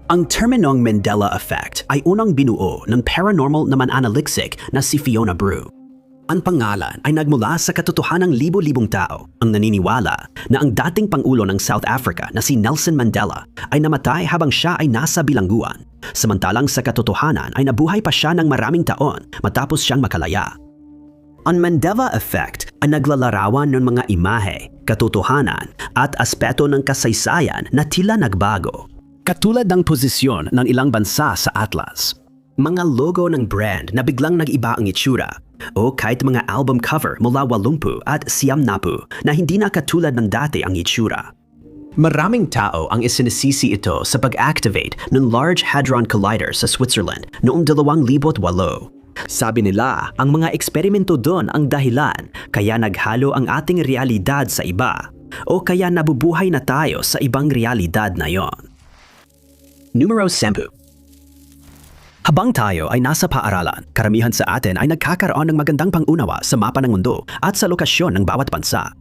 Ang terminong Mandela Effect ay unang binuo ng paranormal na mananaliksik na si Fiona Brew. Ang pangalan ay nagmula sa katotohanang libo-libong tao ang naniniwala na ang dating Pangulo ng South Africa na si Nelson Mandela ay namatay habang siya ay nasa bilangguan. Samantalang sa katotohanan ay nabuhay pa siya ng maraming taon matapos siyang makalaya. Ang Mandela Effect ay naglalarawan ng mga imahe, katotohanan at aspeto ng kasaysayan na tila nagbago. Katulad ng posisyon ng ilang bansa sa atlas, mga logo ng brand na biglang nag-iba ang itsura, o kahit mga album cover mula 80 at 90 na hindi na katulad ng dati ang itsura. Maraming tao ang isinisisi ito sa pag-activate ng Large Hadron Collider sa Switzerland noong 2008. Sabi nila, ang mga eksperimento doon ang dahilan kaya naghalo ang ating realidad sa iba o kaya nabubuhay na tayo sa ibang realidad na yon. Numero 10. Habang tayo ay nasa paaralan, karamihan sa atin ay nagkakaroon ng magandang pangunawa sa mapa ng mundo at sa lokasyon ng bawat bansa.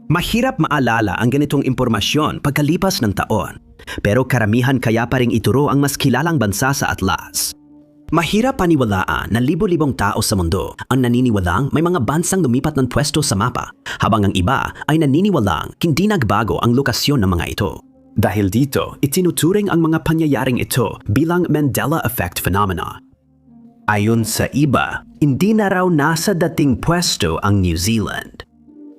Mahirap maalala ang ganitong impormasyon pagkalipas ng taon, pero karamihan kaya pa ring ituro ang mas kilalang bansa sa atlas. Mahirap paniwalaan na libo-libong tao sa mundo ang naniniwalang may mga bansang lumipat ng pwesto sa mapa, habang ang iba ay naniniwalang hindi nagbago ang lokasyon ng mga ito. Dahil dito, itinuturing ang mga pangyayaring ito bilang Mandela Effect phenomena. Ayon sa iba, hindi na raw nasa dating pwesto ang New Zealand.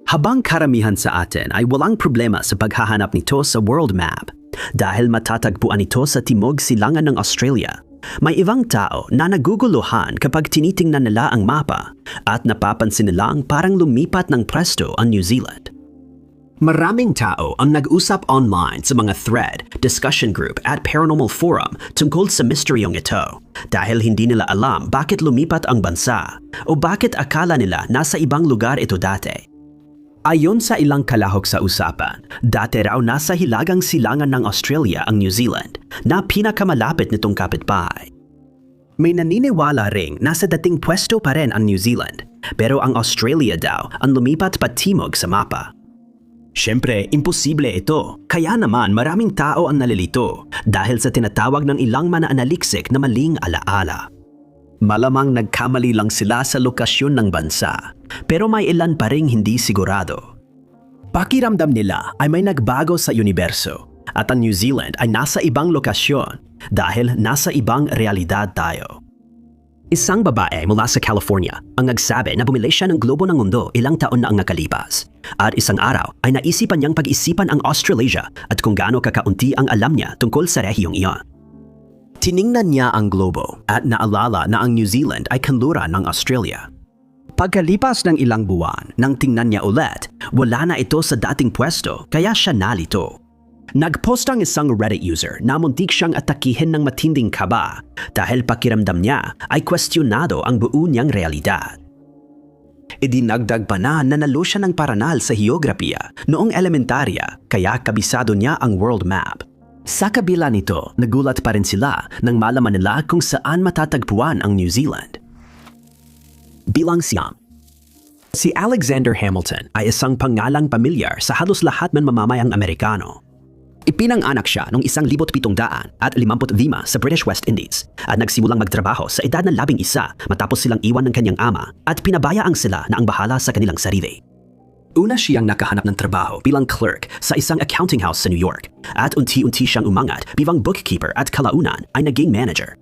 Habang karamihan sa atin ay walang problema sa paghahanap nito sa world map, dahil matatagpuan ito sa timog silangan ng Australia, may ibang tao na naguguluhan kapag tinitingnan nila ang mapa at napapansin nilang parang lumipat ng pwesto ang New Zealand. Maraming tao ang nag-usap online sa mga thread, discussion group at paranormal forum tungkol sa misteryong ito dahil hindi nila alam bakit lumipat ang bansa o bakit akala nila nasa ibang lugar ito dati. Ayon sa ilang kalahok sa usapan, dati raw nasa hilagang silangan ng Australia ang New Zealand na pinakamalapit nitong kapitbahay. May naniniwala ring nasa dating pwesto pa rin ang New Zealand pero ang Australia daw ang lumipat patimog sa mapa. Siyempre, imposible ito. Kaya naman maraming tao ang nalilito dahil sa tinatawag ng ilang mananaliksik na maling alaala. Malamang nagkamali lang sila sa lokasyon ng bansa, pero may ilan pa ring hindi sigurado. Pakiramdam nila ay may nagbago sa universo at ang New Zealand ay nasa ibang lokasyon dahil nasa ibang realidad tayo. Isang babae mula sa California ang nagsabi na bumili siya ng globo ng mundo ilang taon na ang nakalipas. At isang araw ay naisipan niyang pag-isipan ang Australasia at kung gaano kakaunti ang alam niya tungkol sa rehiyong iyon. Tiningnan niya ang globo at naalala na ang New Zealand ay kanluran ng Australia. Pagkalipas ng ilang buwan, nang tingnan niya ulit, wala na ito sa dating pwesto kaya siya nalito. Nagpost ang isang Reddit user na muntik siyang atakihin ng matinding kaba dahil pakiramdam niya ay kwestyonado ang buo niyang realidad. Idinagdag pa na nanalo siya ng paranal sa heograpiya noong elementarya kaya kabisado niya ang world map. Sa kabila nito, nagulat pa rin sila nang malaman nila kung saan matatagpuan ang New Zealand. Bilang siyam. Si Alexander Hamilton ay isang pangalang pamilyar sa halos lahat ng mamamayang Amerikano. Ipinanganak siya noong 1755 sa British West Indies at nagsimulang magtrabaho sa edad ng 11 matapos silang iwan ng kanyang ama at pinabayaang sila na ang bahala sa kanilang sarili. Una siyang nakahanap ng trabaho bilang clerk sa isang accounting house sa New York at unti-unti siyang umangat bilang bookkeeper at kalaunan ay naging manager.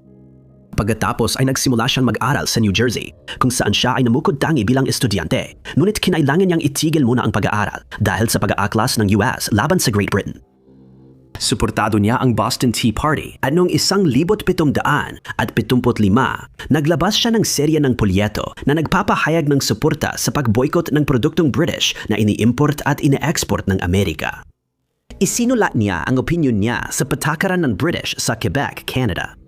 Pagkatapos ay nagsimula siyang mag-aral sa New Jersey kung saan siya ay namukod-tangi bilang estudyante ngunit kinailangan niyang itigil muna ang pag-aaral dahil sa pag-aaklas ng US laban sa Great Britain. Suportado niya ang Boston Tea Party at noong 1775, naglabas siya ng serye ng polyeto na nagpapahayag ng suporta sa pag-boycott ng produktong British na ini-import at ine-export ng Amerika. Isinulat niya ang opinyon niya sa patakaran ng British sa Quebec, Canada.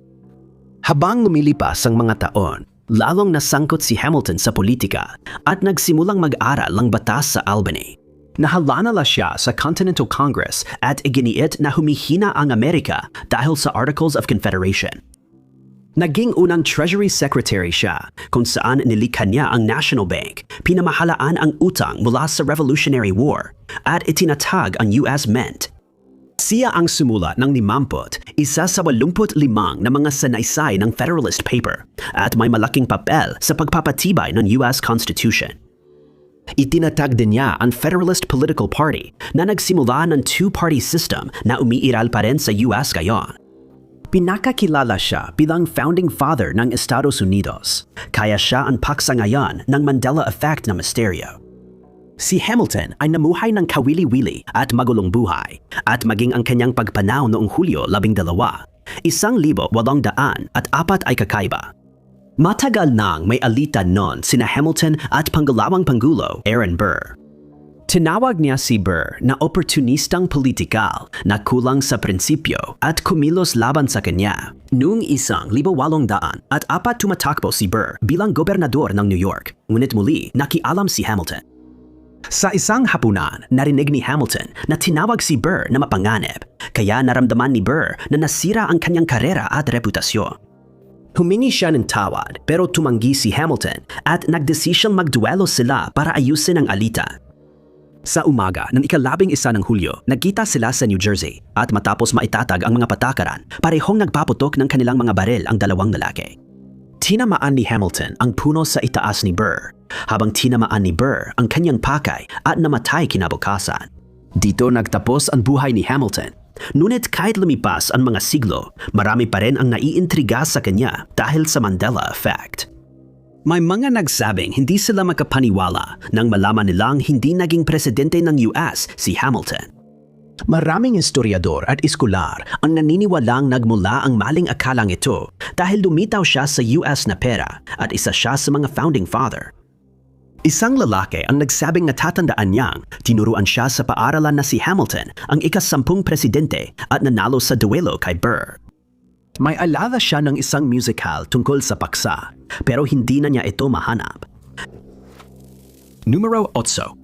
Habang lumilipas ang mga taon, lalong nasangkot si Hamilton sa politika at nagsimulang mag-aral ng batas sa Albany. Nahalanala siya sa Continental Congress at iginiit na humihina ang Amerika dahil sa Articles of Confederation. Naging unang Treasury Secretary siya kung saan nilikha niya ang National Bank, pinamahalaan ang utang mula sa Revolutionary War at itinatag ang US Mint. Siya ang sumulat ng 55 na mga sanaysay ng Federalist Paper at may malaking papel sa pagpapatibay ng US Constitution. Itinatag din niya ang Federalist Political Party na nagsimula ng two-party system na umiiral pa rin sa US ngayon. Pinakakilala siya bilang founding father ng Estados Unidos, kaya siya ang paksa ngayon ng Mandela Effect na misteryo. Si Hamilton ay namuhay ng kawili-wili at magulong buhay at maging ang kanyang pagpanaw noong Hulyo 12, 1804 ay kakaiba. Matagal nang may alitan noon sina Hamilton at pangalawang Pangulo Aaron Burr. Tinawag niya si Burr na oportunistang politikal na kulang sa prinsipyo at kumilos laban sa kanya. Noong 1804 tumatakbo si Burr bilang gobernador ng New York, ngunit muli nakialam si Hamilton. Sa isang hapunan, narinig ni Hamilton na tinawag si Burr na mapanganib, kaya naramdaman ni Burr na nasira ang kanyang karera at reputasyon. Humingi siya ng tawad pero tumanggi si Hamilton at nagdesisyong magduelo sila para ayusin ang alitan. Sa umaga ng ika-11 ng Hulyo, nagkita sila sa New Jersey at matapos maitatag ang mga patakaran, parehong nagpaputok ng kanilang mga baril ang dalawang lalaki. Tinamaan ni Hamilton ang puno sa itaas ni Burr, habang tinamaan ni Burr ang kanyang pakay at namatay kinabukasan. Dito nagtapos ang buhay ni Hamilton. Ngunit kahit lumipas ang mga siglo, marami pa rin ang naiintriga sa kanya dahil sa Mandela Effect. May mga nagsabing hindi sila makapaniwala nang malaman nilang hindi naging presidente ng US si Hamilton. Maraming historiador at eskular ang naniniwalang nagmula ang maling akalang ito dahil lumitaw siya sa US na pera at isa siya sa mga founding father. Isang lalaki ang nagsabing natatandaan niyang tinuruan siya sa paaralan na si Hamilton ang ika-10 presidente at nanalo sa duelo kay Burr. May alala siya ng isang musical tungkol sa paksa pero hindi na niya ito mahanap. Numero 8.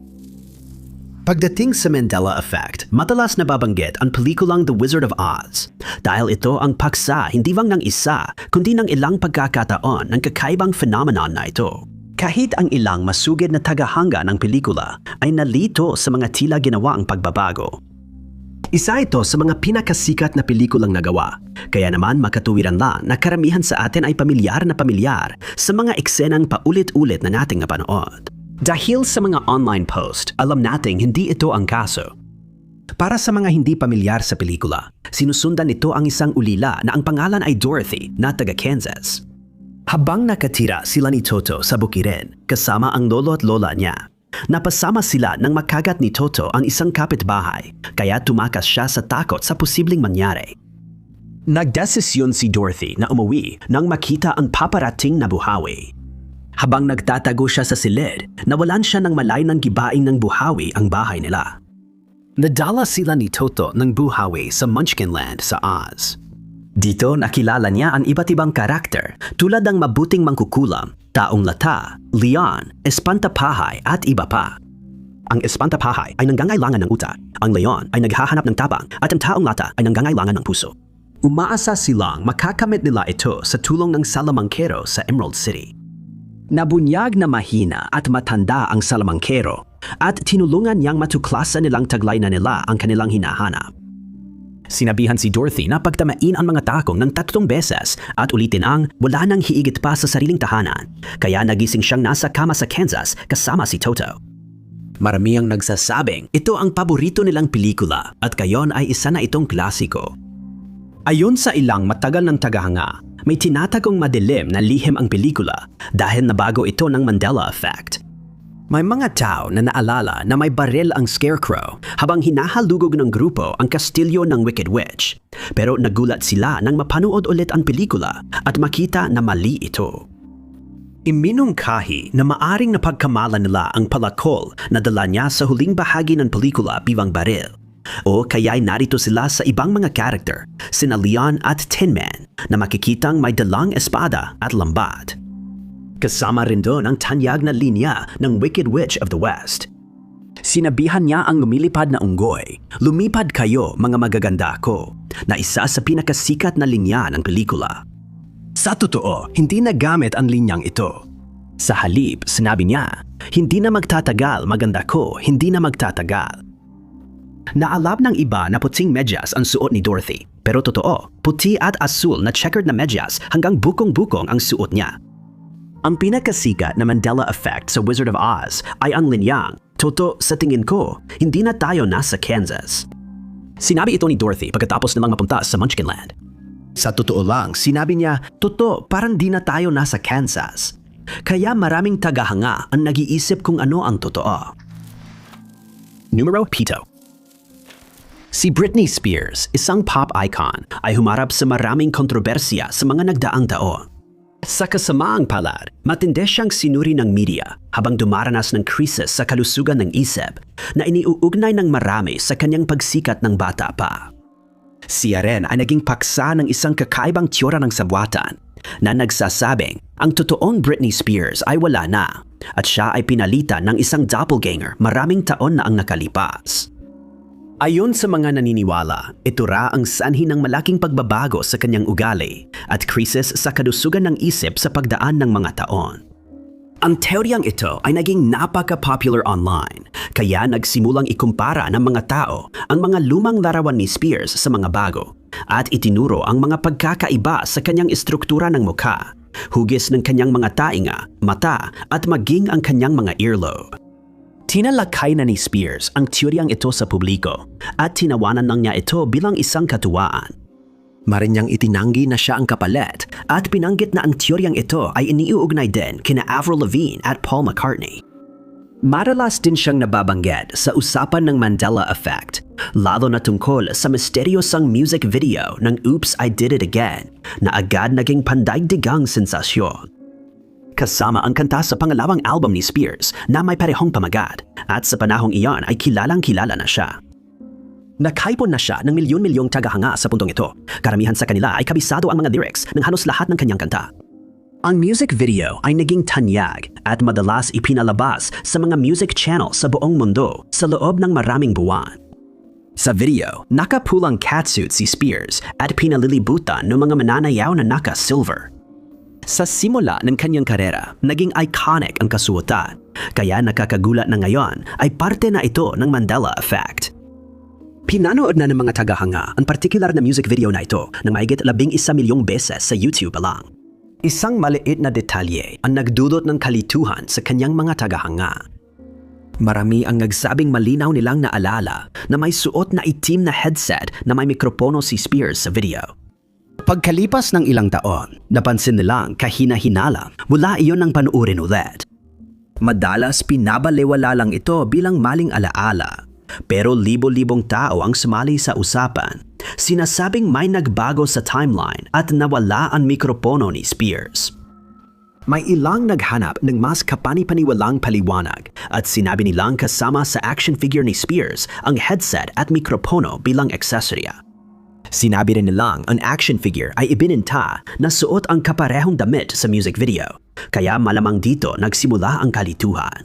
Pagdating sa Mandela Effect, madalas nababanggit ang pelikulang The Wizard of Oz dahil ito ang paksa hindi lang ng isa kundi ng ilang pagkakataon ng kakaibang phenomenon na ito. Kahit ang ilang masugid na tagahanga ng pelikula ay nalito sa mga tila ginawa ang pagbabago. Isa ito sa mga pinakasikat na pelikulang nagawa, kaya naman makatuwiran lang na karamihan sa atin ay pamilyar sa mga eksenang paulit-ulit na nating napanood. Dahil sa mga online post, alam nating hindi ito ang kaso. Para sa mga hindi pamilyar sa pelikula, sinusundan nito ang isang ulila na ang pangalan ay Dorothy na taga Kansas. Habang nakatira sila ni Toto sa bukirin kasama ang lolo at lola niya, napasama sila nang makagat ni Toto ang isang kapitbahay kaya tumakas siya sa takot sa posibleng mangyari. Nagdesisyon si Dorothy na umuwi nang makita ang paparating na buhawi. Habang nagtatago siya sa silid, nawalan siya ng malay ng gibaing ng buhawi ang bahay nila. Nadala sila ni Toto ng buhawi sa Munchkinland sa Oz. Dito nakilala niya ang iba't ibang karakter tulad ng mabuting mangkukulam, taong lata, leon, espantapahay at iba pa. Ang espantapahay ay nanggangailangan ng utak, ang leon ay naghahanap ng tabang at ang taong lata ay nanggangailangan ng puso. Umaasa silang makakamit nila ito sa tulong ng salamangkero sa Emerald City. Nabunyag na mahina at matanda ang salamangkero at tinulungan niyang matuklasan nilang taglay na nila ang kanilang hinahanap. Sinabihan si Dorothy na pagtamain ang mga takong ng 3 beses at ulitin ang wala nang hiigit pa sa sariling tahanan, kaya nagising siyang nasa kama sa Kansas kasama si Toto. Marami ang nagsasabing ito ang paborito nilang pelikula at kayon ay isa na itong klasiko. Ayon sa ilang matagal ng tagahanga, may tinatagong madilim na lihim ang pelikula dahil nabago ito ng Mandela Effect. May mga tao na naalala na may baril ang Scarecrow habang hinahalugog ng grupo ang kastilyo ng Wicked Witch. Pero nagulat sila nang mapanood ulit ang pelikula at makita na mali ito. Iminungkahi na maaring napagkamalan nila ang palakol na dala niya sa huling bahagi ng pelikula bilang baril. O kaya'y narito sila sa ibang mga karakter, sina Leon at Tin Man, na makikitang may dalang espada at lambat. Kasama rin doon ang tanyag na linya ng Wicked Witch of the West. Sinabihan niya ang lumilipad na unggoy, lumipad kayo mga magaganda ko, na isa sa pinakasikat na linya ng pelikula. Sa totoo, hindi nagamit ang linyang ito. Sa halip, sinabi niya, hindi na magtatagal maganda ko, hindi na magtatagal. Naalab ng iba na puting medyas ang suot ni Dorothy. Pero totoo, puti at asul na checkered na medyas hanggang bukong-bukong ang suot niya. Ang pinakasikat na Mandela effect sa Wizard of Oz ay ang linyang, "Toto, sa tingin ko, hindi na tayo nasa Kansas." Sinabi ito ni Dorothy pagkatapos nilang mapunta sa Munchkinland. Sa totoo lang, sinabi niya, "Toto, parang di na tayo nasa Kansas." Kaya maraming tagahanga ang nag-iisip kung ano ang totoo. Numero 7. Si Britney Spears, isang pop icon, ay humarap sa maraming kontrobersya sa mga nagdaang taon. Sa kasamaang palad, matindi siyang sinuri ng media habang dumaranas ng krisis sa kalusugan ng isip na iniuugnay ng marami sa kanyang pagsikat ng bata pa. Siya rin ay naging paksa ng isang kakaibang teorya ng sabwatan na nagsasabing ang totoong Britney Spears ay wala na at siya ay pinalitan ng isang doppelganger maraming taon na ang nakalipas. Ayon sa mga naniniwala, ito ra ang sanhi ng malaking pagbabago sa kanyang ugali at krisis sa kalusugan ng isip sa pagdaan ng mga taon. Ang teoryang ito ay naging napaka-popular online, kaya nagsimulang ikumpara ng mga tao ang mga lumang larawan ni Spears sa mga bago at itinuro ang mga pagkakaiba sa kanyang estruktura ng mukha, hugis ng kanyang mga tainga, mata at maging ang kanyang mga earlobe. Tinalakay na ni Spears ang teoryang ito sa publiko at tinawanan lang niya ito bilang isang katuwaan. Marinyang itinanggi na siya ang kapalit at pinanggit na ang teoryang ito ay iniuugnay din kina Avril Lavigne at Paul McCartney. Madalas din siyang nababanggit sa usapan ng Mandela Effect, lalo na tungkol sa misteryosang music video ng Oops, I Did It Again na agad naging pandaigdigang sensasyon. Kasama ang kanta sa pangalawang album ni Spears na may parehong pamagat at sa panahong iyon ay kilalang-kilala na siya. Nakaipon na siya ng milyon-milyong tagahanga sa puntong ito. Karamihan sa kanila ay kabisado ang mga lyrics ng halos lahat ng kanyang kanta. Ang music video ay naging tanyag at madalas ipinalabas sa mga music channel sa buong mundo sa loob ng maraming buwan. Sa video, nakapulang catsuit si Spears at pinalilibutan ng mga mananayaw na naka-silver. Sa simula ng kanyang karera, naging iconic ang kasuotan, kaya nakakagulat na ngayon ay parte na ito ng Mandela Effect. Pinanood na ng mga tagahanga ang partikular na music video na ito ng mahigit 11 milyong beses sa YouTube lang. Isang maliit na detalye ang nagdulot ng kalituhan sa kanyang mga tagahanga. Marami ang nagsabing malinaw nilang naalala na may suot na itim na headset na may mikropono si Spears sa video. Pagkalipas ng ilang taon, napansin nilang kahina-hinala mula iyon ng panuurin ulit. Madalas pinabalewala lang ito bilang maling alaala, pero libo-libong tao ang sumali sa usapan. Sinasabing may nagbago sa timeline at nawala ang mikropono ni Spears. May ilang naghanap ng mas kapani-paniwalang paliwanag at sinabi nilang kasama sa action figure ni Spears ang headset at mikropono bilang aksesorya. Sinabi rin nilang ang action figure ay ibininta na suot ang kaparehong damit sa music video, kaya malamang dito nagsimula ang kalituhan.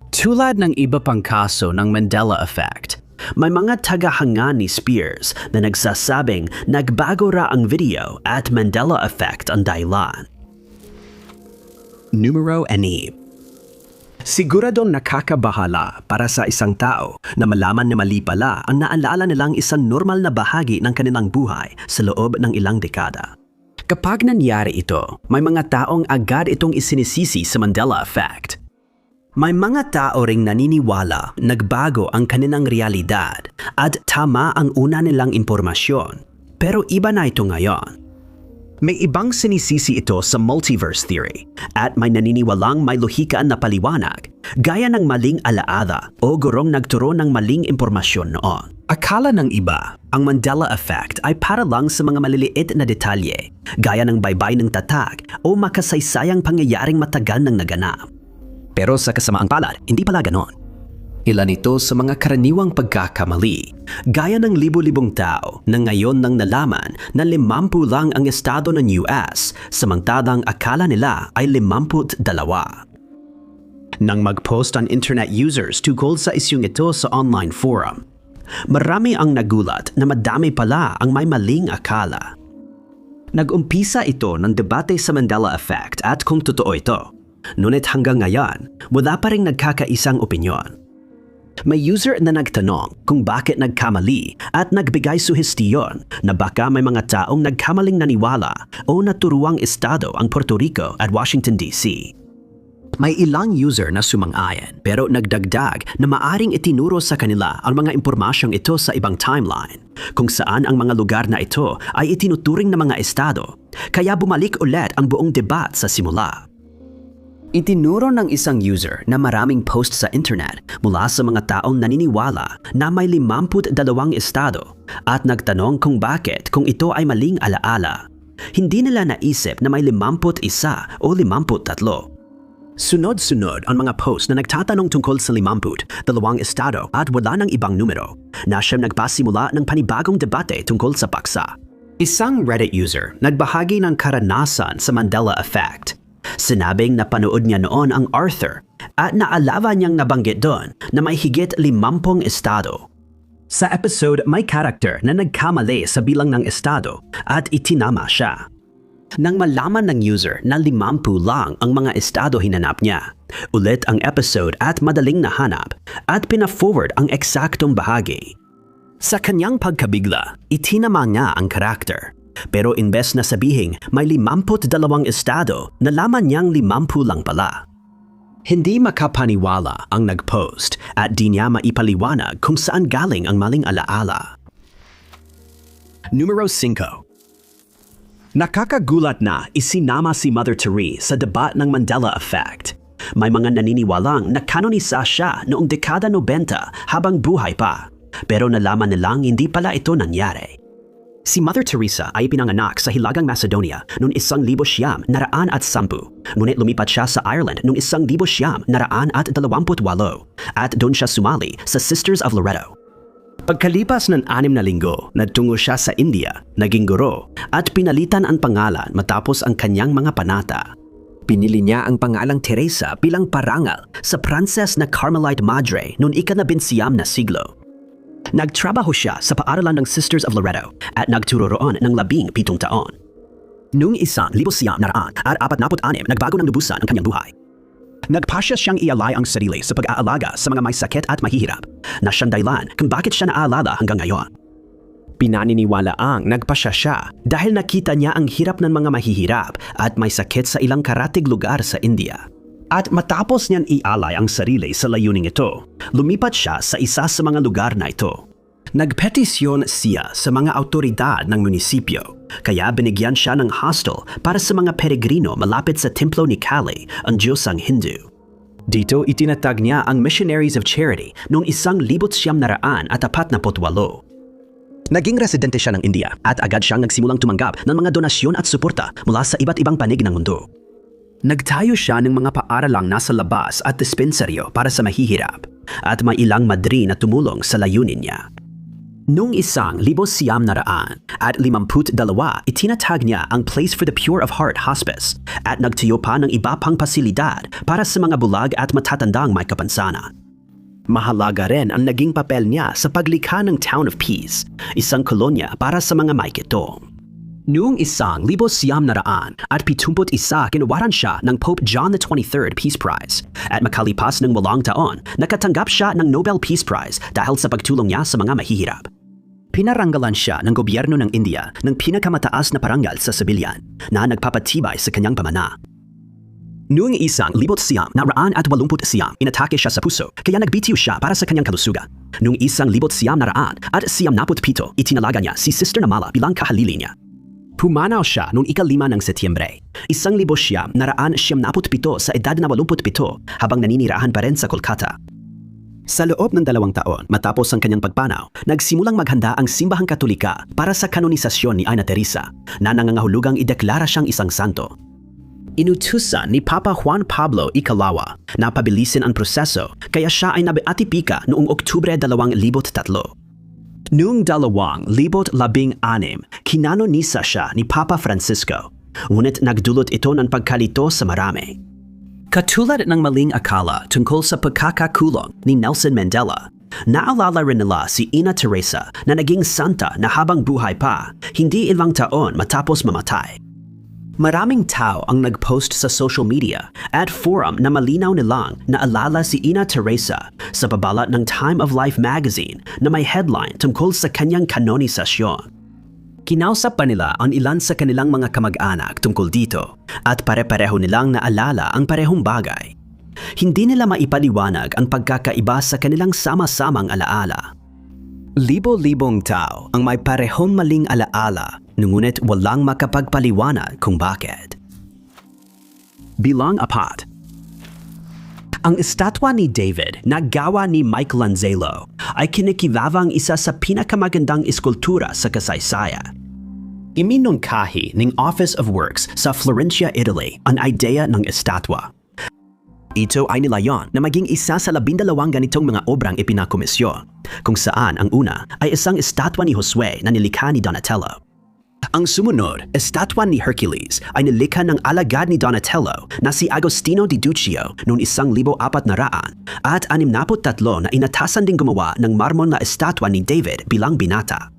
Tulad ng iba pang kaso ng Mandela Effect, may mga tagahanga ni Spears na nagsasabing nagbago ra ang video at Mandela Effect ang dahilan. Numero 6. Siguradong nakakabahala para sa isang tao na malaman na mali pala ang naalala nilang isang normal na bahagi ng kanilang buhay sa loob ng ilang dekada. Kapag nangyari ito, may mga taong agad itong isinisisi sa Mandela Effect. May mga tao ring naniniwala nagbago ang kanilang realidad at tama ang una nilang impormasyon. Pero iba na ito ngayon. May ibang sinisisi ito sa multiverse theory at may naniniwalang may lohikaan na paliwanag gaya ng maling alaala o gurong nagturo ng maling impormasyon noon. Akala ng iba, ang Mandela Effect ay para lang sa mga maliliit na detalye gaya ng baybay ng tatag o makasaysayang pangyayaring matagal nang naganap. Pero sa kasamaang palad, hindi pala ganon. Ilan ito sa mga karaniwang pagkakamali, gaya ng libo-libong tao na ngayon nang nalaman na 50 lang ang estado ng US, samantalang akala nila ay 52. Nang mag-post ang internet users tungkol sa isyung ito sa online forum, marami ang nagulat na madami pala ang may maling akala. Nag-umpisa ito ng debate sa Mandela Effect at kung totoo ito, ngunit hanggang ngayon, wala pa ring nagkakaisang opinyon. May user na nagtanong kung bakit nagkamali at nagbigay suhestiyon na baka may mga taong nagkamaling naniwala o naturuang estado ang Puerto Rico at Washington, D.C. May ilang user na sumang-ayon pero nagdagdag na maaring itinuro sa kanila ang mga impormasyong ito sa ibang timeline kung saan ang mga lugar na ito ay itinuturing na mga estado, kaya bumalik ulit ang buong debat sa simula. Itinuro ng isang user na maraming post sa internet mula sa mga taong naniniwala na may 52 estado at nagtanong kung bakit kung ito ay maling alaala. Hindi nila naisip na may 51 o 53. Sunod-sunod ang mga post na nagtatanong tungkol sa 52 estado at wala ng ibang numero na siyang nagpasimula ng panibagong debate tungkol sa paksa. Isang Reddit user nagbahagi ng karanasan sa Mandela Effect. Sinabing napanood niya noon ang Arthur at naalala niyang nabanggit doon na may higit 50 estado. Sa episode, may character na nagkamali sa bilang ng estado at itinama siya. Nang malaman ng user na 50 lang ang mga estado hinanap niya, ulit ang episode at madaling nahanap at pina-forward ang eksaktong bahagi. Sa kanyang pagkabigla, itinama niya ang karakter. Pero imbes na sabihing may 52 estado, nalaman niyang 50 lang pala. Hindi makapaniwala ang nag-post at di niya maipaliwanag kung saan galing ang maling alaala. Numero 5. Nakakagulat na isinama si Mother Teresa sa debat ng Mandela Effect. May mga naniniwalang nakanonisa siya noong dekada 90 habang buhay pa, pero nalaman nilang hindi pala ito nangyari. Si Mother Teresa ay pinanganak sa Hilagang Macedonia noong 1910, ngunit lumipat siya sa Ireland noong 1928 at doon siya sumali sa Sisters of Loreto. Pagkalipas ng 6 na linggo, nagtungo siya sa India, naging guro, at pinalitan ang pangalan matapos ang kanyang mga panata. Pinili niya ang pangalang Teresa bilang parangal sa Pranses na Carmelite Madre noong ika-19 na siglo. Nagtrabaho siya sa paaralan ng Sisters of Loreto at nagturo roon ng 17 taon. Noong 1946, nagbago ng lubusan ang kanyang buhay. Nagpasya siyang ialay ang sarili sa pag-aalaga sa mga may sakit at mahihirap, na siyang dahilan kung bakit siya naaalala hanggang ngayon. Pinaniniwala ang nagpasya siya dahil nakita niya ang hirap ng mga mahihirap at may sakit sa ilang karatig lugar sa India. At matapos niyan ialay ang sarili sa layuning ito, lumipat siya sa isa sa mga lugar na ito. Nagpetisyon siya sa mga autoridad ng munisipyo, kaya binigyan siya ng hostel para sa mga peregrino malapit sa templo ni Kali, ang Diyosang Hindu. Dito itinatag niya ang Missionaries of Charity noong 1948. Naging residente siya ng India at agad siyang nagsimulang tumanggap ng mga donasyon at suporta mula sa iba't ibang panig ng mundo. Nagtayo siya ng mga paaralang nasa labas at dispensaryo para sa mahihirap at may ilang madri na tumulong sa layunin niya. Noong 1952, itinatag niya ang Place for the Pure of Heart Hospice at nagtayo pa ng iba pang pasilidad para sa mga bulag at matatandang may kapansanan. Mahalaga rin ang naging papel niya sa paglikha ng Town of Peace, isang kolonya para sa mga may kitong. Noong 1971, kinawaran siya ng Pope John XXIII Peace Prize at makalipas ng 8 taon, nakatanggap siya ng Nobel Peace Prize dahil sa pagtulong niya sa mga mahihirap. Pinaranggalan siya ng gobyerno ng India ng pinakamataas na parangal sa sibilyan na nagpapatibay sa kanyang pamana. Noong 1989, inatake siya sa puso kaya nagbitiw siya para sa kanyang kalusugan. Noong 1997, itinalaga niya si Sister Namala bilang kahalili niya. Pumanaw siya noong 5 ng Setyembre. 1997 sa edad na 87 habang naninirahan pa rin sa Kolkata. Sa loob ng 2 taon matapos ang kanyang pagpanaw, nagsimulang maghanda ang simbahang Katolika para sa kanonisasyon ni Ina Teresa na nangangahulugang ideklara siyang isang santo. Inutusan ni Papa Juan Pablo Icalawa na pabilisin ang proseso kaya siya ay nabeatipika noong Oktubre 2003. Noong 2016, kinanonisa siya ni Papa Francisco, ngunit nagdulot ito ng pagkalito sa marami. Katulad ng maling akala tungkol sa pagkakakulong ni Nelson Mandela, naalala rin nila si Ina Teresa na naging santa na habang buhay pa, hindi ilang taon matapos mamatay. Maraming tao ang nag-post sa social media at forum na malinaw nilang naalala si Ina Teresa sa babalat ng Time of Life magazine na may headline tungkol sa kanyang kanonisasyon. Kinausap pa nila ang ilan sa kanilang mga kamag-anak tungkol dito at pare-pareho nilang naalala ang parehong bagay. Hindi nila maipaliwanag ang pagkakaiba sa kanilang sama-samang alaala. Libo-libong tao ang may parehong maling alaala, ngunit walang makapagpaliwanag kung bakit. Bilang 4. Ang estatwa ni David na gawa ni Michelangelo ay kinikilabang isa sa pinakamagandang eskultura sa kasaysayan. Iminungkahi ng Office of Works sa Florencia, Italy ang ideya ng estatwa. Ito ay nilayon na maging isa sa 12 ganitong mga obrang ipinakomisyon, kung saan ang una ay isang estatwa ni Josue na nilikha ni Donatello. Ang sumunod, estatwa ni Hercules ay nilikha ng alagad ni Donatello na si Agostino di Duccio noong 1400 at 63 na inatasan ding gumawa ng marmol na estatwa ni David bilang binata.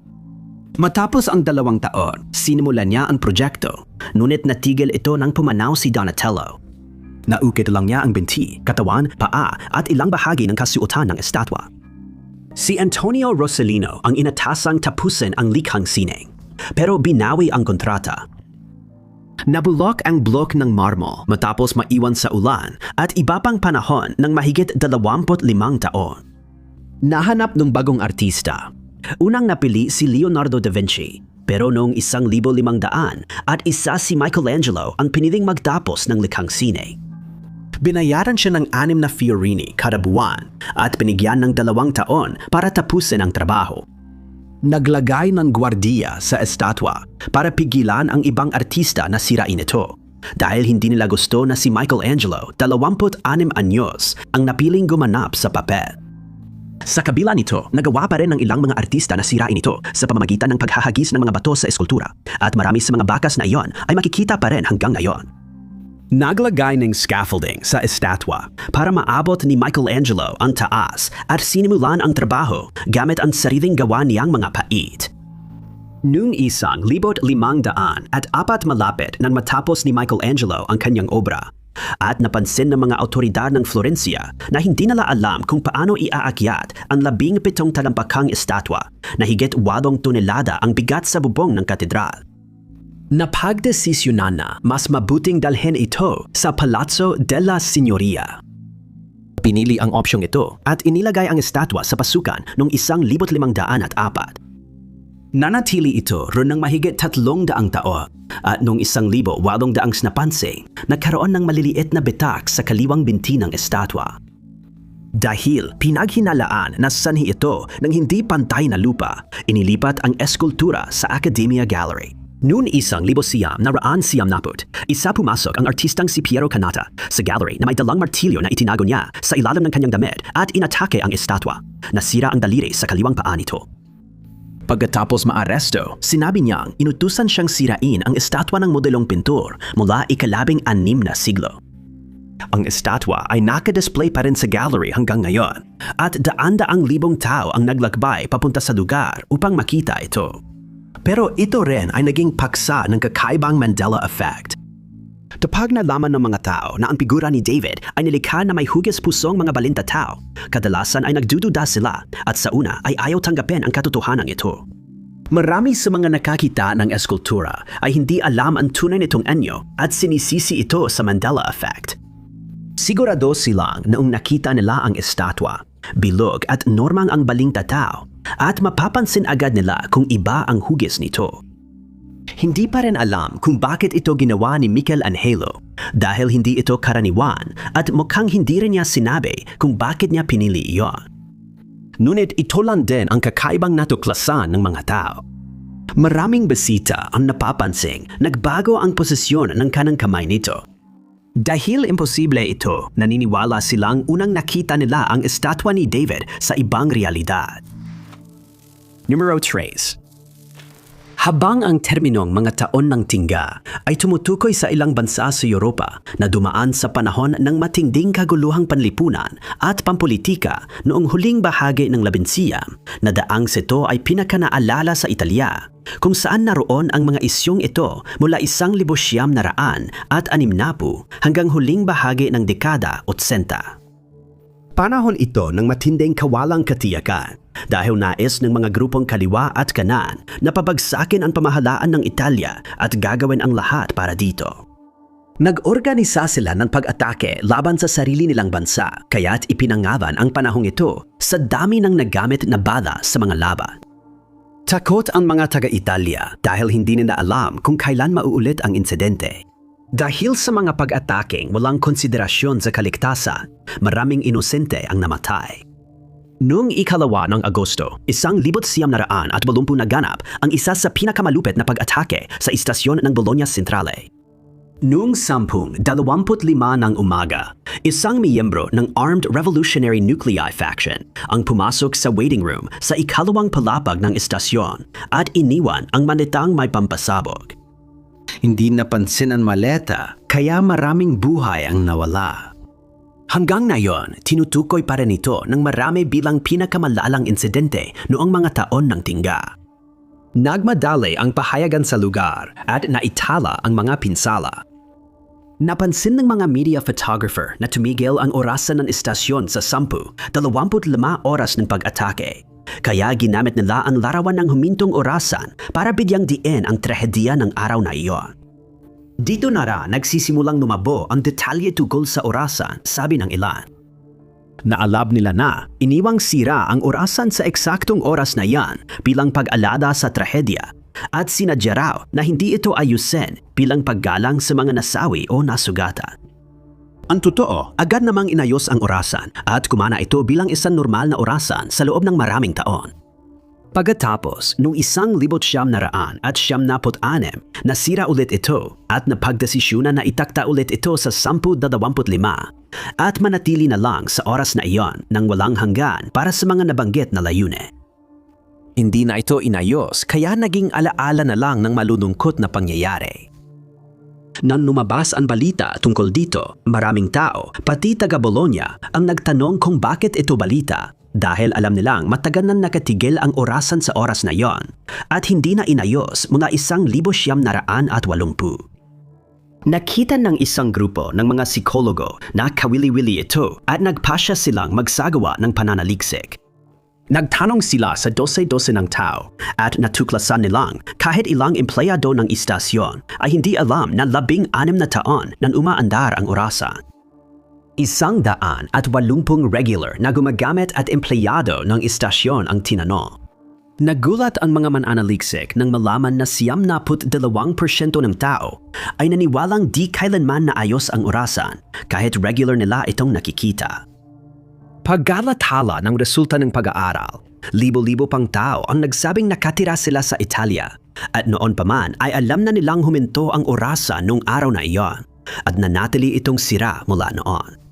Matapos ang 2 taon, sinimulan niya ang proyekto, ngunit natigil ito nang pumanaw si Donatello. Naukit lang niya ang binti, katawan, paa at ilang bahagi ng kasuotan ng estatwa. Si Antonio Rossellino ang inatasang tapusin ang likhang sining, pero binawi ang kontrata. Nabulok ang blok ng marmol matapos maiwan sa ulan at iba pang panahon ng mahigit 25 taon. Nahanap ng bagong artista. Unang napili si Leonardo da Vinci, pero noong 1500 at isa si Michelangelo ang piniling magtapos ng likhang sining. Binayaran siya ng 6 na fiorini kada buwan at binigyan ng 2 taon para tapusin ang trabaho. Naglagay ng gwardiya sa estatwa para pigilan ang ibang artista na sirain ito dahil hindi nila gusto na si Michelangelo, 26 anyos, ang napiling gumanap sa papel. Sa kabila nito, nagawa pa rin ng ilang mga artista na sirain ito sa pamamagitan ng paghahagis ng mga bato sa eskultura at marami sa mga bakas na iyon ay makikita pa rin hanggang ngayon. Naglagay ng scaffolding sa estatwa para maabot ni Michelangelo ang taas at sinimulan ang trabaho gamit ang sariling gawa niyang mga pait. Noong 1504 malapit nang matapos ni Michelangelo ang kanyang obra at napansin ng mga awtoridad ng Florencia na hindi nila alam kung paano iaakyat ang 17 talampakang estatwa na higit 8 tonelada ang bigat sa bubong ng katedral. Napagdesisyonan na mas mabuting dalhin ito sa Palazzo della Signoria. Pinili ang opsyong ito at inilagay ang estatwa sa pasukan noong 1504. Nanatili ito ron ng mahigit 300 taon at noong 1800 napansin, nagkaroon ng maliliit na bitak sa kaliwang binti ng estatwa. Dahil pinaghinalaan na sanhi ito ng hindi pantay na lupa, inilipat ang eskultura sa Accademia Gallery. Noon 1900, isa pumasok ang artistang si Piero Cannata sa gallery na may dalang martilyo na itinago niya sa ilalim ng kanyang damit at inatake ang estatwa. Nasira ang daliri sa kaliwang paa nito. Pagkatapos maaresto, sinabi niyang inutusan siyang sirain ang estatwa ng modelong pintor mula ika-16 na siglo. Ang estatwa ay naka-display pa rin sa gallery hanggang ngayon at daan-daang libong tao ang naglakbay papunta sa lugar upang makita ito. Pero ito rin ay naging paksa ng kakaibang Mandela effect. Kapag nalaman ng mga tao na ang figura ni David ay nilikha na may hugis pusong mga balinta tao, kadalasan ay nagdududa sila at sa una ay ayaw tanggapin ang katotohanan ito. Marami sa mga nakakita ng eskultura ay hindi alam ang tunay nitong anyo at sinisisi ito sa Mandela effect. Sigurado silang noong nakita nila ang estatwa, bilog at normang ang balinta tao, at mapapansin agad nila kung iba ang hugis nito. Hindi pa rin alam kung bakit ito ginawa ni Michelangelo dahil hindi ito karaniwan at mukhang hindi rin niya sinabi kung bakit niya pinili iyon. Ngunit ito lang din ang kakaibang natuklasan ng mga tao. Maraming bisita ang napapansing nagbago ang posisyon ng kanang kamay nito. Dahil imposible ito, naniniwala silang unang nakita nila ang estatwa ni David sa ibang realidad. Numero 3. Habang ang terminong mga taon ng tingga ay tumutukoy sa ilang bansa sa Europa na dumaan sa panahon ng matinding kaguluhang panlipunan at pampolitika noong huling bahagi ng labinsiyam, na daang sito ay pinakanaalala sa Italya, kung saan naroon ang mga isyong ito mula 1960 at 60 hanggang huling bahagi ng dekada 80. Panahon ito ng matinding kawalang katiyakan dahil nais ng mga grupong kaliwa at kanan na pabagsakin ang pamahalaan ng Italya at gagawin ang lahat para dito. Nag-organisa sila ng pag-atake laban sa sarili nilang bansa, kaya't ipinangalan ang panahong ito sa dami ng nagamit na bala sa mga laban. Takot ang mga taga-Italya dahil hindi nila alam kung kailan mauulit ang insidente. Dahil sa mga pag-ataking walang konsiderasyon sa kaligtasan, maraming inosente ang namatay. Noong 2 ng Agosto, 1980 naganap ang isa sa pinakamalupit na pag-atake sa istasyon ng Bologna Centrale. Noong 10:25 ng umaga, isang miyembro ng Armed Revolutionary Nuclei Faction ang pumasok sa waiting room sa ikalawang palapag ng istasyon at iniwan ang manitang may pampasabog. Hindi napansin ang maleta, kaya maraming buhay ang nawala. Hanggang ngayon, tinutukoy pa rin ito ng marami bilang pinakamalalang insidente noong mga taon ng tingga. Nagmadali ang pahayagan sa lugar at naitala ang mga pinsala. Napansin ng mga media photographer na tumigil ang orasan ng istasyon sa 10-25 oras ng pag-atake. Kaya ginamit nila ang larawan ng humintong orasan para bigyang diin ang trahedya ng araw na iyon. Dito na ra nagsisimulang lumabo ang detalye tungkol sa orasan, sabi ng ilan. Naalab nila na iniwang sira ang orasan sa eksaktong oras na yan bilang pag-alada sa trahedya at sinadya raw na hindi ito ayusin bilang paggalang sa mga nasawi o nasugatan. Ang totoo, agad namang inayos ang orasan at kumana ito bilang isang normal na orasan sa loob ng maraming taon. Pagkatapos, noong 1976, nasira ulit ito at napagdesisyonan na itakta ulit ito sa 10-25 at manatili na lang sa oras na iyon nang walang hanggan para sa mga nabanggit na layunin. Hindi na ito inayos kaya naging alaala na lang ng malulungkot na pangyayari. Nang lumabas ang balita tungkol dito, maraming tao, pati taga Bologna, ang nagtanong kung bakit ito balita dahil alam nilang matagal nang nakatigil ang orasan sa oras na yon at hindi na inayos mula 1980. Nakita ng isang grupo ng mga psikologo na kawili-wili ito at nagpasya silang magsagawa ng pananaliksik. Nagtanong sila sa 12 ng tao at natuklasan nilang kahit ilang empleyado ng istasyon ay hindi alam na 16 na taon nang umaandar ang orasan. 180 regular na gumagamit at empleyado ng istasyon ang tinanong. Nagulat ang mga mananaliksik nang malaman na 92% ng tao ay naniwalang di kailanman naayos ang orasan kahit regular nila itong nakikita. Paggalathala ng resulta ng pag-aaral, libo-libo pang tao ang nagsabing nakatira sila sa Italia at noon pa man ay alam na nilang huminto ang orasan noong araw na iyon at nanatili itong sira mula noon.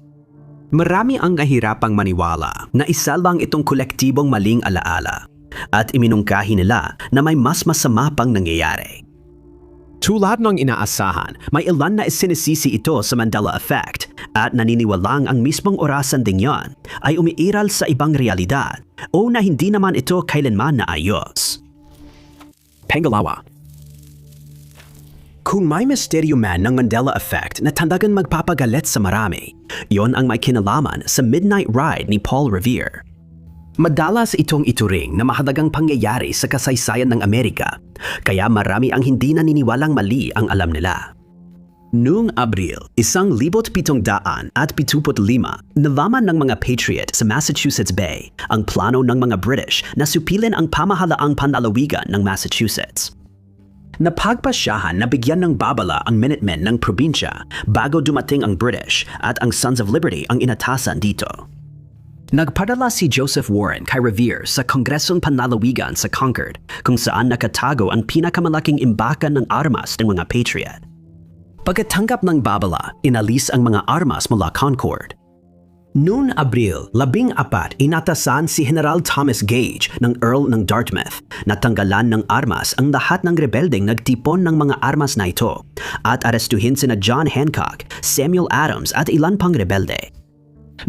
Marami ang nahirapang maniwala na isa lang itong kolektibong maling alaala at iminungkahi nila na may mas masama pang nangyayari. Tulad ng inaasahan, may ilan na isinisisi ito sa Mandela Effect at naniniwalang ang mismong orasan ding yon ay umiiral sa ibang realidad o na hindi naman ito kailanman naayos. Pangalawa, kung may misteryo man ng Mandela Effect na tandagan magpapagalit sa marami, yon ang may kinalaman sa Midnight Ride ni Paul Revere. Madalas itong ituring na mahalagang pangyayari sa kasaysayan ng Amerika, kaya marami ang hindi naniniwalang mali ang alam nila. Noong Abril, 1775, nalaman ng mga Patriot sa Massachusetts Bay ang plano ng mga British na supilin ang pamahalaang panlalawigan ng Massachusetts. Napagpasyahan na bigyan ng babala ang Minutemen ng probinsya bago dumating ang British at ang Sons of Liberty ang inatasan dito. Nagpadala si Joseph Warren kay Revere sa Kongresong Panlalawigan sa Concord kung saan nakatago ang pinakamalaking imbakan ng armas ng mga Patriot. Pagkatanggap ng babala, inalis ang mga armas mula Concord. Noong Abril 14, inatasan si General Thomas Gage ng Earl ng Dartmouth na tanggalan ng armas ang lahat ng rebeldeng nagtipon ng mga armas na ito at arestuhin sina John Hancock, Samuel Adams at ilan pang rebelde.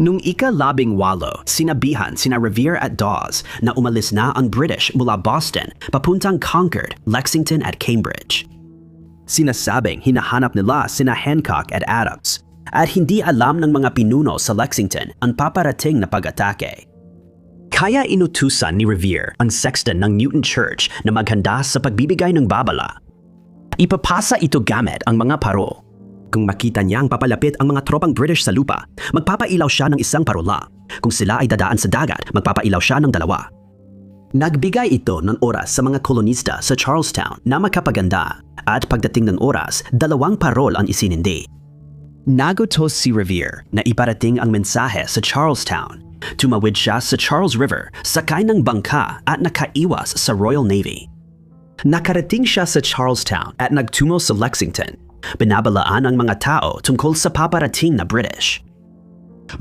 Noong ika-18, sinabihan sina Revere at Dawes na umalis na ang British mula Boston papuntang Concord, Lexington at Cambridge. Sinasabing hinahanap nila sina Hancock at Adams at hindi alam ng mga pinuno sa Lexington ang paparating na pag-atake. Kaya inutusan ni Revere ang sexton ng Newton Church na maghanda sa pagbibigay ng babala. Ipapasa ito gamit ang mga parol. Kung makita niyang papalapit ang mga tropang British sa lupa, magpapailaw siya ng isang parola. Kung sila ay dadaan sa dagat, magpapailaw siya ng 2. Nagbigay ito ng oras sa mga kolonista sa Charlestown na makapaganda at pagdating ng oras, 2 parol ang isinindi. Nagutos si Revere na iparating ang mensahe sa Charlestown. Tumawid siya sa Charles River, sakay ng bangka at nakaiwas sa Royal Navy. Nakarating siya sa Charlestown at nagtungo sa Lexington. Binabalaan ang mga tao tungkol sa paparating na British.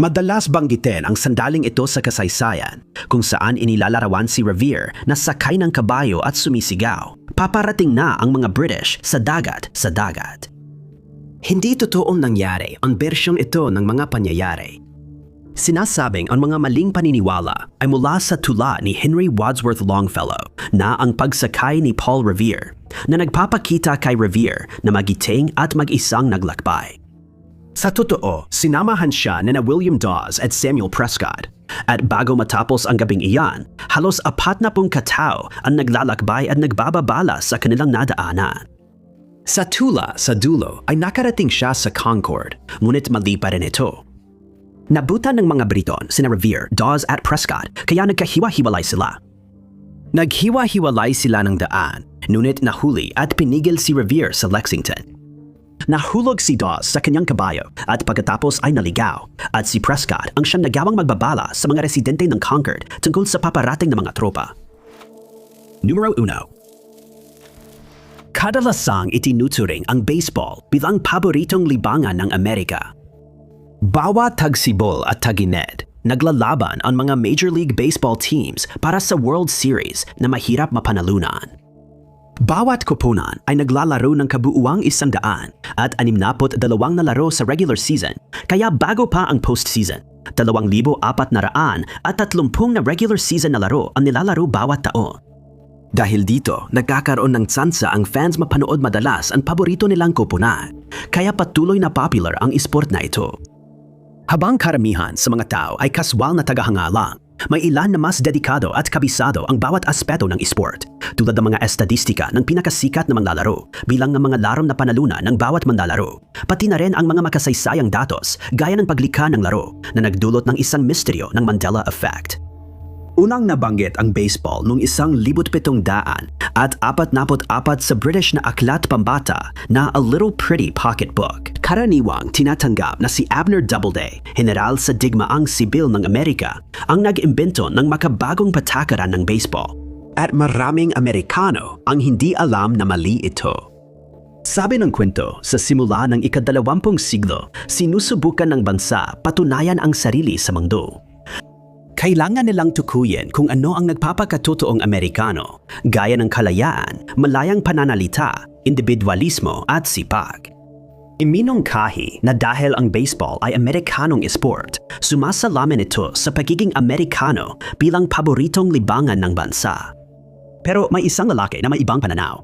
Madalas banggitin ang sandaling ito sa kasaysayan kung saan inilalarawan si Revere na sakay ng kabayo at sumisigaw. Paparating na ang mga British sa dagat. Hindi totoong nangyari ang bersyong ito ng mga pangyayari. Sinasabing ang mga maling paniniwala ay mula sa tula ni Henry Wadsworth Longfellow na ang pagsakay ni Paul Revere na nagpapakita kay Revere na magiting at mag-isang naglakbay. Sa totoo, sinamahan siya ni William Dawes at Samuel Prescott at bago matapos ang gabing iyan, halos 40 katao ang naglalakbay at nagbababala sa kanilang nadaanan. Sa tula sa dulo ay nakarating siya sa Concord, ngunit mali pa rin ito. Nabutan ng mga Briton sina Revere, Dawes at Prescott kaya nagkahiwa-hiwalay sila. Naghiwa-hiwalay sila ng daan, ngunit nahuli at pinigil si Revere sa Lexington. Nahulog si Dawes sa kanyang kabayo at pagkatapos ay naligaw at si Prescott ang siyang nagawang magbabala sa mga residente ng Concord tungkol sa paparating ng mga tropa. Numero 1. Kadalasang itinuturing ang baseball bilang paboritong libangan ng Amerika. Bawat tagsibol at tagined, naglalaban ang mga Major League Baseball teams para sa World Series na mahirap mapanalunan. Bawat koponan ay naglalaro ng kabuuang 100 at 62 na laro sa regular season, kaya bago pa ang postseason, 2,400 at 30 na regular season na laro ang nilalaro bawat taon. Dahil dito, nagkakaroon ng tsansa ang fans mapanood madalas ang paborito nilang koponan, kaya patuloy na popular ang esport na ito. Habang karamihan sa mga tao ay kaswal na tagahanga lang, may ilan na mas dedikado at kabisado ang bawat aspeto ng esport, tulad ng mga estadistika ng pinakasikat na manlalaro, bilang ng mga larong na panalunan ng bawat manlalaro, pati na rin ang mga makasaysayang datos gaya ng paglikha ng laro na nagdulot ng isang misteryo ng Mandela Effect. Unang nabanggit ang baseball noong 1744 sa British na aklat pambata na A Little Pretty Pocket Book. Karaniwang tinatanggap na si Abner Doubleday, general sa digmaang sibil ng Amerika, ang nag-imbento ng makabagong patakaran ng baseball. At maraming Amerikano ang hindi alam na mali ito. Sabi ng kwento, sa simula ng ika-20 siglo, sinusubukan ng bansa patunayan ang sarili sa mundo. Kailangan nilang tukuyin kung ano ang nagpapakatotoong Amerikano, gaya ng kalayaan, malayang pananalita, individualismo at sipag. Iminungkahi na dahil ang baseball ay Amerikanong esport, sumasalamin ito sa pagiging Amerikano bilang paboritong libangan ng bansa. Pero may isang lalaki na may ibang pananaw.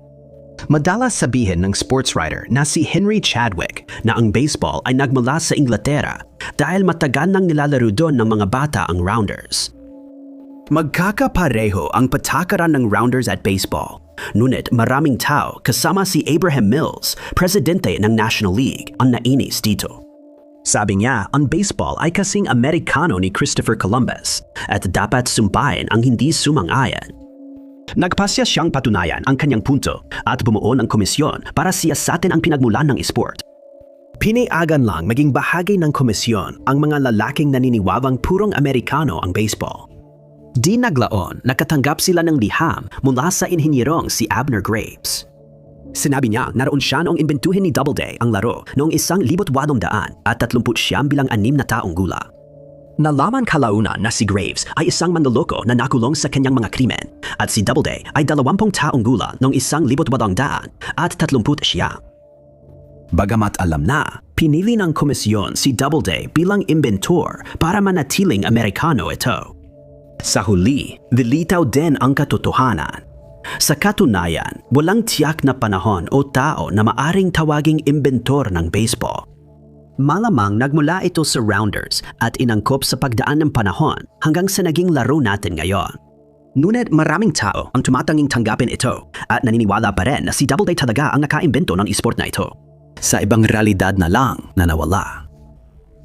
Madalas sabihin ng sports writer na si Henry Chadwick na ang baseball ay nagmula sa Inglaterra dahil matagal nang nilalaro doon ng mga bata ang rounders. Magkakapareho ang patakaran ng rounders at baseball, ngunit maraming tao kasama si Abraham Mills, presidente ng National League, ang nainis dito. Sabi niya, ang baseball ay kasing Amerikano ni Christopher Columbus at dapat sumpain ang hindi sumang-ayon. Nagpasya siyang patunayan ang kanyang punto at bumuo ng komisyon para siyasatin ang pinagmulan ng esport. Pinayagan lang maging bahagi ng komisyon ang mga lalaking naniniwawang purong Amerikano ang baseball. Di naglaon, nakatanggap sila ng liham mula sa inhinyerong si Abner Graves. Sinabi niya naroon siya noong imbentuhin ni Doubleday ang laro noong 1839 bilang 6 na taong gula. Nalaman kalaunan na si Graves ay isang manloloko na nakulong sa kanyang mga krimen at si Doubleday ay 20 taong gulang noong 1830 at 30. Bagamat alam na, pinili ng komisyon si Doubleday bilang inventor para manatiling Amerikano ito. Sa huli, dilitaw din ang katotohanan. Sa katunayan, walang tiyak na panahon o tao na maaring tawaging inventor ng baseball. Malamang nagmula ito sa Rounders at inangkop sa pagdaan ng panahon hanggang sa naging laro natin ngayon. Ngunit maraming tao ang tumatanging tanggapin ito at naniniwala pa rin na si Doubleday talaga ang nakaimbento ng esport na ito. Sa ibang realidad na lang na nawala.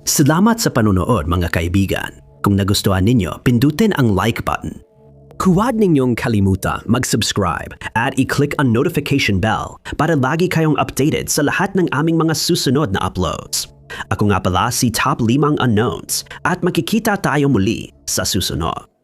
Salamat sa panonood mga kaibigan. Kung nagustuhan ninyo, pindutin ang like button. Huwag ninyong kalimutan mag-subscribe at i-click ang notification bell para lagi kayong updated sa lahat ng aming mga susunod na uploads. Ako nga pala si Top 5 Unknowns at makikita tayo muli sa susunod.